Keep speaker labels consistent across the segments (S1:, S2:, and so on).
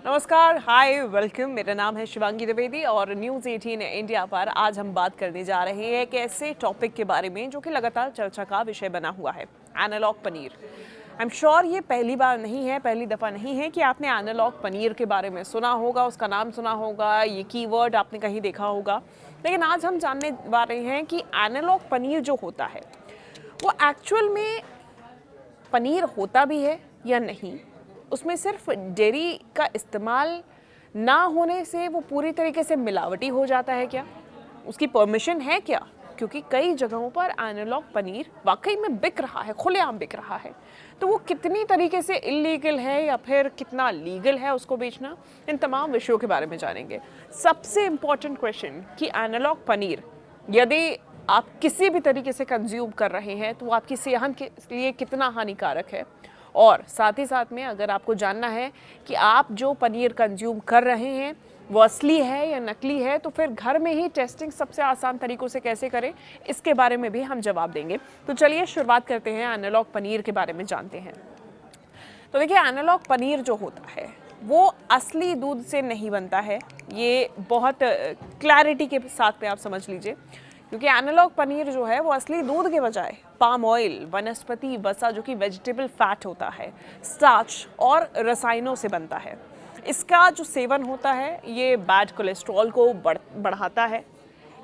S1: नमस्कार, हाय, वेलकम। मेरा नाम है शिवांगी द्विवेदी और न्यूज़ 18 इंडिया पर आज हम बात करने जा रहे हैं एक ऐसे टॉपिक के बारे में जो कि लगातार चर्चा का विषय बना हुआ है, analogue paneer. I am sure ये पहली बार नहीं है, पहली दफ़ा नहीं है कि आपने एनालॉग पनीर के बारे में सुना होगा, उसका नाम सुना होगा, ये कीवर्ड आपने कहीं देखा होगा। लेकिन आज हम जानने वाले हैं कि एनालॉग पनीर जो होता है वो एक्चुअल में पनीर होता भी है या नहीं। उसमें सिर्फ डेयरी का इस्तेमाल ना होने से वो पूरी तरीके से मिलावटी हो जाता है क्या? उसकी परमिशन है क्या? क्योंकि कई जगहों पर एनालॉग पनीर वाकई में बिक रहा है, खुलेआम बिक रहा है। तो वो कितनी तरीके से इलीगल है या फिर कितना लीगल है उसको बेचना, इन तमाम विषयों के बारे में जानेंगे। सबसे इम्पॉर्टेंट क्वेश्चन कि एनालॉग पनीर यदि आप किसी भी तरीके से कंज्यूम कर रहे हैं तो वो आपकी सेहत के लिए कितना हानिकारक है, और साथ ही साथ में अगर आपको जानना है कि आप जो पनीर कंज्यूम कर रहे हैं वो असली है या नकली है, तो फिर घर में ही टेस्टिंग सबसे आसान तरीकों से कैसे करें, इसके बारे में भी हम जवाब देंगे। तो चलिए शुरुआत करते हैं, एनालॉग पनीर के बारे में जानते हैं। तो देखिए, एनालॉग पनीर जो होता है वो असली दूध से नहीं बनता है। ये बहुत क्लैरिटी के साथ में आप समझ लीजिए, क्योंकि एनालॉग पनीर जो है वो असली दूध के बजाय पाम ऑयल, वनस्पति वसा जो कि वेजिटेबल फैट होता है, स्टार्च और रसायनों से बनता है। इसका जो सेवन होता है ये बैड कोलेस्ट्रॉल को बढ़ाता है।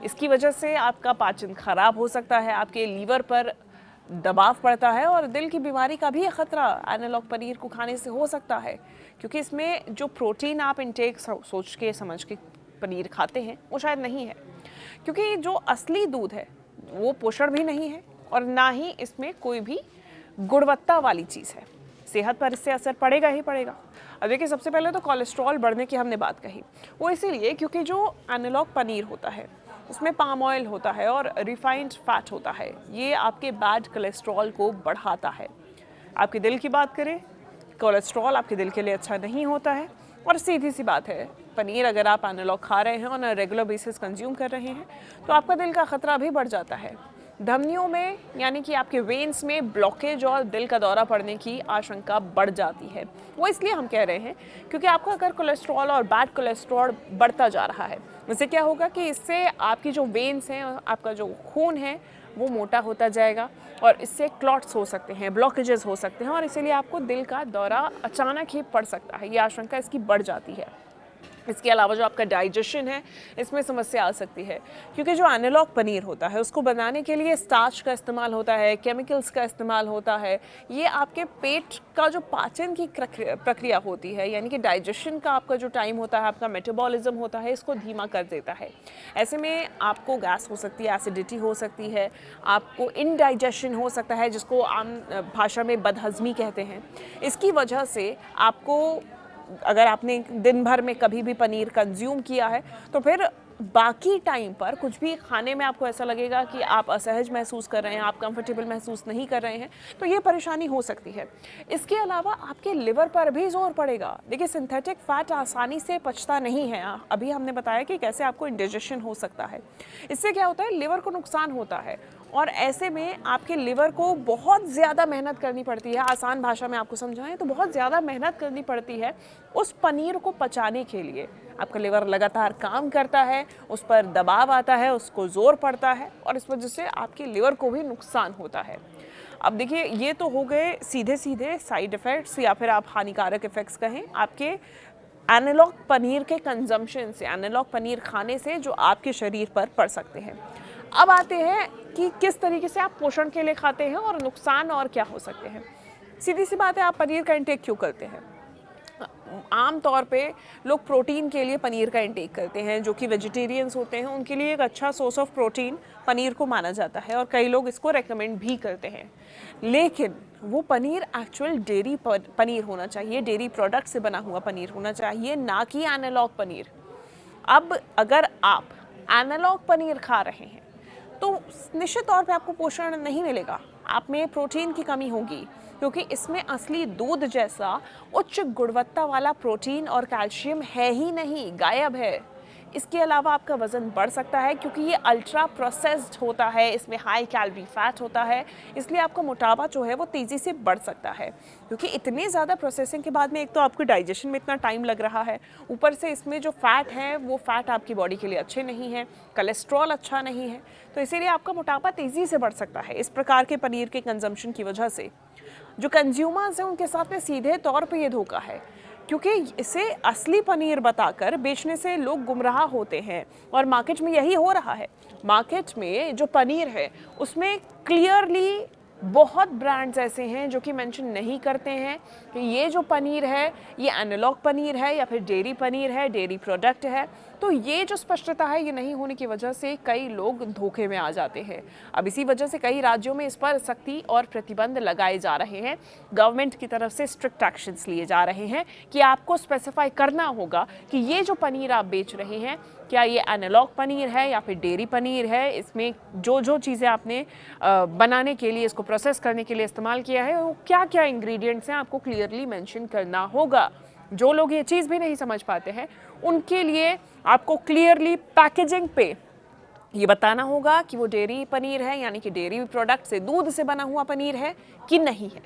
S1: इसकी वजह से आपका पाचन खराब हो सकता है, आपके लीवर पर दबाव पड़ता है और दिल की बीमारी का भी खतरा एनालॉग पनीर को खाने से हो सकता है, क्योंकि इसमें जो प्रोटीन आप इंटेक सोच के समझ के पनीर खाते हैं वो शायद नहीं है। क्योंकि जो असली दूध है वो पोषण भी नहीं है और ना ही इसमें कोई भी गुणवत्ता वाली चीज़ है। सेहत पर इससे असर पड़ेगा ही पड़ेगा। अब देखिए, सबसे पहले तो कोलेस्ट्रॉल बढ़ने की हमने बात कही, वो इसीलिए क्योंकि जो एनालॉग पनीर होता है उसमें पाम ऑयल होता है और रिफाइंड फैट होता है। ये आपके बैड कोलेस्ट्रॉल को बढ़ाता है। आपके दिल की बात करें, कोलेस्ट्रॉल आपके दिल के लिए अच्छा नहीं होता है। और सीधी सी बात है, पनीर अगर आप एनालॉग खा रहे हैं और रेगुलर बेसिस कंज्यूम कर रहे हैं तो आपका दिल का खतरा भी बढ़ जाता है। धमनियों में यानी कि आपके वेन्स में ब्लॉकेज और दिल का दौरा पड़ने की आशंका बढ़ जाती है। वो इसलिए हम कह रहे हैं क्योंकि आपका अगर कोलेस्ट्रॉल और बैड कोलेस्ट्रॉल बढ़ता जा रहा है, इससे क्या होगा कि इससे आपकी जो वेन्स हैं, आपका जो खून है वो मोटा होता जाएगा और इससे क्लॉट्स हो सकते हैं, ब्लॉकेजेस हो सकते हैं और इसीलिए आपको दिल का दौरा अचानक ही पड़ सकता है। ये आशंका इसकी बढ़ जाती है। इसके अलावा जो आपका डाइजेशन है इसमें समस्या आ सकती है, क्योंकि जो एनालॉग पनीर होता है उसको बनाने के लिए स्टार्च का इस्तेमाल होता है, केमिकल्स का इस्तेमाल होता है। ये आपके पेट का जो पाचन की प्रक्रिया होती है, यानी कि डाइजेशन का आपका जो टाइम होता है, आपका मेटाबॉलिज्म होता है, इसको धीमा कर देता है। ऐसे में आपको गैस हो सकती है, एसिडिटी हो सकती है, आपको इनडाइजेशन हो सकता है जिसको आम भाषा में बदहजमी कहते हैं। इसकी वजह से आपको, अगर आपने दिन भर में कभी भी पनीर कंज्यूम किया है तो फिर बाकी टाइम पर कुछ भी खाने में आपको ऐसा लगेगा कि आप असहज महसूस कर रहे हैं, आप कंफर्टेबल महसूस नहीं कर रहे हैं, तो ये परेशानी हो सकती है। इसके अलावा आपके लिवर पर भी जोर पड़ेगा। देखिए, सिंथेटिक फैट आसानी से पचता नहीं है। अभी हमने बताया कि कैसे आपको इंडाइजेशन हो सकता है। इससे क्या होता है, लिवर को नुकसान होता है और ऐसे में आपके लिवर को बहुत ज़्यादा मेहनत करनी पड़ती है। आसान भाषा में आपको समझाएं तो बहुत ज़्यादा मेहनत करनी पड़ती है उस पनीर को पचाने के लिए। आपका लिवर लगातार काम करता है, उस पर दबाव आता है, उसको जोर पड़ता है और इस वजह से आपके लिवर को भी नुकसान होता है। अब देखिए, ये तो हो गए सीधे सीधे साइड इफ़ेक्ट्स या फिर आप हानिकारक इफ़ेक्ट्स कहें आपके एनालॉग पनीर के कंजम्पशन से, एनालॉग पनीर खाने से जो आपके शरीर पर पड़ सकते हैं। अब आते हैं कि किस तरीके से आप पोषण के लिए खाते हैं और नुकसान और क्या हो सकते हैं। सीधी सी बात है, आप पनीर का इंटेक क्यों करते हैं? आम तौर पे लोग प्रोटीन के लिए पनीर का इंटेक करते हैं। जो कि वेजिटेरियंस होते हैं उनके लिए एक अच्छा सोर्स ऑफ प्रोटीन पनीर को माना जाता है और कई लोग इसको रेकमेंड भी करते हैं। लेकिन वो पनीर एक्चुअल डेयरी पनीर होना चाहिए, डेयरी प्रोडक्ट से बना हुआ पनीर होना चाहिए, ना कि एनालॉग पनीर। अब अगर आप एनालॉग पनीर खा रहे हैं तो निश्चित तौर पे आपको पोषण नहीं मिलेगा, आप में प्रोटीन की कमी होगी, क्योंकि इसमें असली दूध जैसा उच्च गुणवत्ता वाला प्रोटीन और कैल्शियम है ही नहीं, गायब है। इसके अलावा आपका वज़न बढ़ सकता है क्योंकि ये अल्ट्रा प्रोसेस्ड होता है, इसमें हाई कैलोरी फैट होता है, इसलिए आपका मोटापा जो है वो तेज़ी से बढ़ सकता है क्योंकि इतने ज़्यादा प्रोसेसिंग के बाद में एक तो आपको डाइजेशन में इतना टाइम लग रहा है, ऊपर से इसमें जो फ़ैट है वो फ़ैट आपकी बॉडी के लिए अच्छे नहीं है, कोलेस्ट्रॉल अच्छा नहीं है, तो इसीलिए आपका मोटापा तेज़ी से बढ़ सकता है इस प्रकार के पनीर के कंजम्पशन की वजह से। जो कंज्यूमर्स हैं उनके साथ में सीधे तौर पे ये धोखा है क्योंकि इसे असली पनीर बताकर बेचने से लोग गुमराह होते हैं और मार्केट में यही हो रहा है। मार्केट में जो पनीर है उसमें क्लियरली बहुत ब्रांड्स ऐसे हैं जो कि मेंशन नहीं करते हैं कि ये जो पनीर है ये एनालॉग पनीर है या फिर डेयरी पनीर है, डेयरी प्रोडक्ट है। तो ये जो स्पष्टता है ये नहीं होने की वजह से कई लोग धोखे में आ जाते हैं। अब इसी वजह से कई राज्यों में इस पर सख्ती और प्रतिबंध लगाए जा रहे हैं। गवर्नमेंट की तरफ से स्ट्रिक्ट एक्शंस लिए जा रहे हैं कि आपको स्पेसिफाई करना होगा कि ये जो पनीर आप बेच रहे हैं क्या ये एनालॉग पनीर है या फिर डेयरी पनीर है, इसमें जो जो चीज़ें आपने बनाने के लिए, इसको प्रोसेस करने के लिए इस्तेमाल किया है वो क्या क्या इंग्रेडिएंट्स हैं आपको क्लियरली मेंशन करना होगा। जो लोग ये चीज़ भी नहीं समझ पाते हैं उनके लिए आपको क्लियरली पैकेजिंग पे ये बताना होगा कि वो डेयरी पनीर है यानी कि डेयरी प्रोडक्ट से, दूध से बना हुआ पनीर है कि नहीं है।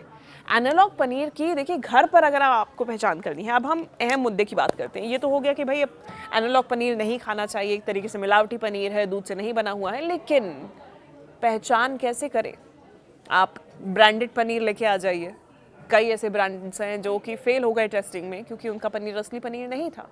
S1: एनालॉग पनीर की देखिए घर पर अगर आपको पहचान करनी है, अब हम अहम मुद्दे की बात करते हैं। ये तो हो गया कि भाई अब एनालॉग पनीर नहीं खाना चाहिए, एक तरीके से मिलावटी पनीर है, दूध से नहीं बना हुआ है, लेकिन पहचान कैसे करें? आप ब्रांडेड पनीर लेके आ जाइए। कई ऐसे ब्रांड्स हैं जो कि फेल हो गए टेस्टिंग में क्योंकि उनका पनीर असली पनीर नहीं था।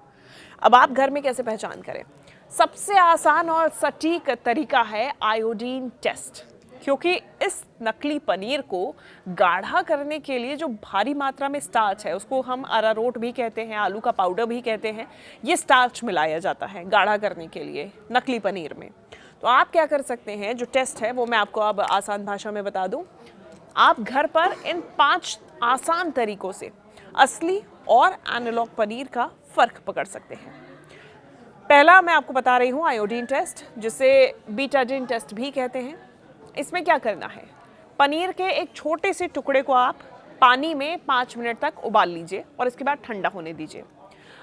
S1: अब आप घर में कैसे पहचान करें? सबसे आसान और सटीक तरीका है आयोडीन टेस्ट, क्योंकि इस नकली पनीर को गाढ़ा करने के लिए जो भारी मात्रा में स्टार्च है, उसको हम अरारोट भी कहते हैं, आलू का पाउडर भी कहते हैं, ये स्टार्च मिलाया जाता है गाढ़ा करने के लिए नकली पनीर में। तो आप क्या कर सकते हैं, जो टेस्ट है वो मैं आपको अब आसान भाषा में बता दूं। आप घर पर इन 5 आसान तरीकों से असली और एनालॉग पनीर का फ़र्क पकड़ सकते हैं। पहला मैं आपको बता रही हूँ आयोडीन टेस्ट, जिसे बीटाडीन टेस्ट भी कहते हैं। इसमें क्या करना है, पनीर के एक छोटे से टुकड़े को आप पानी में 5 मिनट तक उबाल लीजिए और इसके बाद ठंडा होने दीजिए।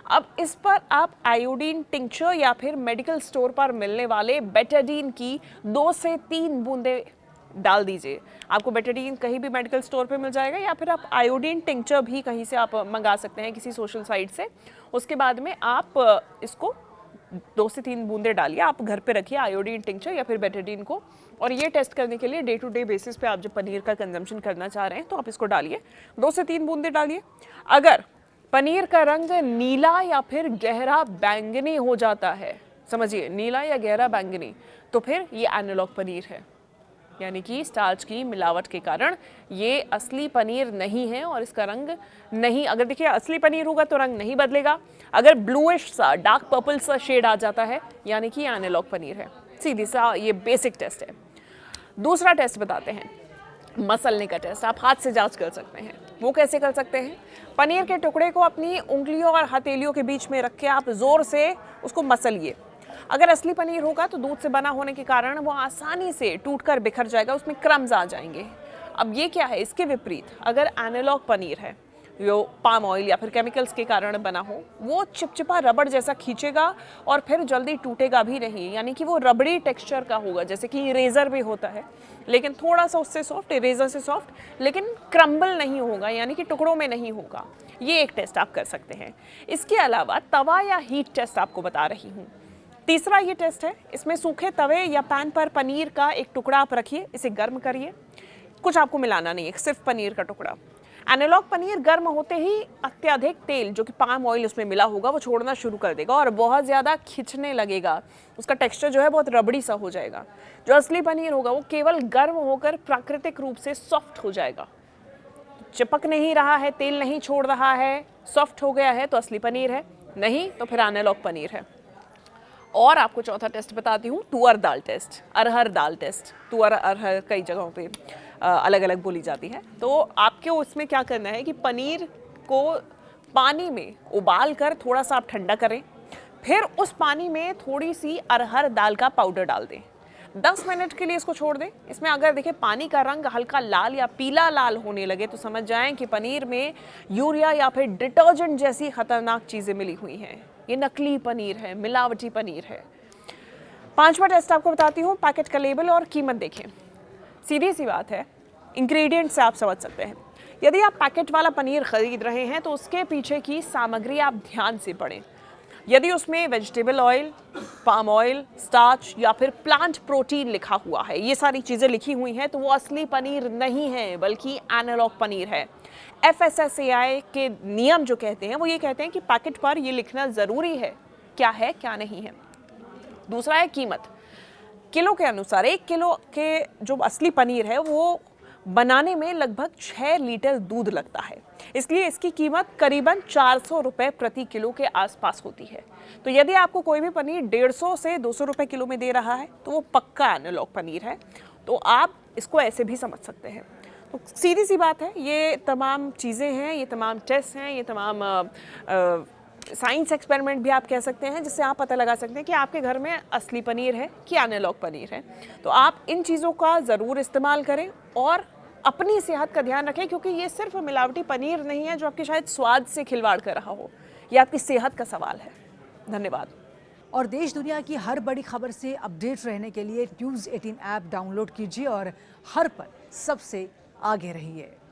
S1: अब इस पर आप आयोडीन टिंक्चर या फिर मेडिकल स्टोर पर मिलने वाले बेटाडीन की 2 से 3 बूंदें डाल दीजिए। आपको बेटाडीन कहीं भी मेडिकल स्टोर पे मिल जाएगा या फिर आप आयोडीन टिंक्चर भी कहीं से आप मंगा सकते हैं किसी सोशल साइट से। उसके बाद में आप इसको 2 से 3 बूंदे डालिए, आप घर पे रखिए आयोडीन टिंक्चर या फिर बेटाडीन को, और ये टेस्ट करने के लिए डे टू डे बेसिस पे आप जब पनीर का कंजम्पशन करना चाह रहे हैं तो आप इसको डालिए, 2 से 3 बूंदे डालिए। अगर पनीर का रंग नीला या फिर गहरा बैंगनी हो जाता है, समझिए नीला या गहरा बैंगनी, तो फिर ये एनालॉग पनीर है, यानी कि स्टार्च की मिलावट के कारण ये असली पनीर नहीं है और इसका रंग नहीं, अगर देखिए असली पनीर होगा तो रंग नहीं बदलेगा, अगर ब्लूइश सा डार्क पर्पल सा शेड आ जाता है यानी कि एनालॉग पनीर है। सीधी सा ये बेसिक टेस्ट है। दूसरा टेस्ट बताते हैं, मसलने का टेस्ट। आप हाथ से जांच कर सकते हैं। वो कैसे कर सकते हैं? पनीर के टुकड़े को अपनी उंगलियों और हथेलियों के बीच में रख के आप जोर से उसको मसलिए। अगर असली पनीर होगा तो दूध से बना होने के कारण वो आसानी से टूटकर बिखर जाएगा, उसमें क्रम्स आ जाएंगे। अब ये क्या है, इसके विपरीत अगर एनालॉग पनीर है जो पाम ऑयल या फिर केमिकल्स के कारण बना हो, वो चिपचिपा रबड़ जैसा खींचेगा और फिर जल्दी टूटेगा भी नहीं, यानी कि वो रबड़ी टेक्सचर का होगा, जैसे कि इरेजर भी होता है लेकिन थोड़ा सा उससे सॉफ्ट, इरेजर से सॉफ्ट, लेकिन क्रम्बल नहीं होगा, यानी कि टुकड़ों में नहीं होगा। ये एक टेस्ट आप कर सकते हैं। इसके अलावा तवा या हीट टेस्ट आपको बता रही हूँ। तीसरा ये टेस्ट है, इसमें सूखे तवे या पैन पर पनीर का एक टुकड़ा आप रखिए, इसे गर्म करिए, कुछ आपको मिलाना नहीं है, सिर्फ पनीर का टुकड़ा। एनालॉग पनीर गर्म होते ही अत्यधिक तेल जो कि पाम ऑयल उसमें मिला होगा वो छोड़ना शुरू कर देगा और बहुत ज़्यादा खिंचने लगेगा, उसका टेक्सचर जो है बहुत रबड़ी सा हो जाएगा। जो असली पनीर होगा वो केवल गर्म होकर प्राकृतिक रूप से सॉफ्ट हो जाएगा, चिपक नहीं रहा है, तेल नहीं छोड़ रहा है, सॉफ्ट हो गया है तो असली पनीर है, नहीं तो फिर एनालॉग पनीर है। और आपको चौथा टेस्ट बताती हूँ, तुअर दाल टेस्ट, अरहर दाल टेस्ट। तुअर अरहर कई जगहों पे अलग अलग बोली जाती है। तो आपको उसमें क्या करना है कि पनीर को पानी में उबाल कर थोड़ा सा आप ठंडा करें, फिर उस पानी में थोड़ी सी अरहर दाल का पाउडर डाल दें। 10 मिनट के लिए इसको छोड़ दें। इसमें अगर देखिए पानी का रंग हल्का लाल या पीला लाल होने लगे तो समझ जाएं कि पनीर में यूरिया या फिर डिटर्जेंट जैसी खतरनाक चीज़ें मिली हुई हैं। ये नकली पनीर है, मिलावटी पनीर है। 5वां टेस्ट आपको बताती हूँ। पैकेट का लेबल और कीमत देखें। सीधी सी बात है, इंग्रेडिएंट्स से आप समझ सकते हैं। यदि आप पैकेट वाला पनीर खरीद रहे हैं तो उसके पीछे की सामग्री आप ध्यान से पढ़ें। यदि उसमें vegetable oil, palm oil, starch या फिर प्लांट प्रोटीन लिखा हुआ है, ये सारी चीज़ें लिखी हुई हैं, तो वो असली पनीर नहीं है बल्कि एनालॉग पनीर है। FSSAI के नियम जो कहते हैं वो ये कहते हैं कि पैकेट पर ये लिखना ज़रूरी है क्या नहीं है। दूसरा है कीमत। किलो के अनुसार 1 किलो के जो असली पनीर है वो बनाने में लगभग 6 लीटर दूध लगता है, इसलिए इसकी कीमत करीबन 400 रुपये प्रति किलो के आसपास होती है। तो यदि आपको कोई भी पनीर 150 से 200 रुपये किलो में दे रहा है तो वो पक्का एनालॉग पनीर है। तो आप इसको ऐसे भी समझ सकते हैं। तो सीधी सी बात है, ये तमाम चीज़ें हैं, ये तमाम टेस्ट हैं, ये तमाम साइंस एक्सपेरिमेंट भी आप कह सकते हैं, जिससे आप पता लगा सकते हैं कि आपके घर में असली पनीर है कि एनालॉग पनीर है। तो आप इन चीज़ों का ज़रूर इस्तेमाल करें और अपनी सेहत का ध्यान रखें, क्योंकि ये सिर्फ मिलावटी पनीर नहीं है जो आपके शायद स्वाद से खिलवाड़ कर रहा हो। ये आपकी सेहत का सवाल है। धन्यवाद।
S2: और देश दुनिया की हर बड़ी खबर से अपडेट रहने के लिए न्यूज़ 18 ऐप डाउनलोड कीजिए और हर पल सबसे आगे रहिए।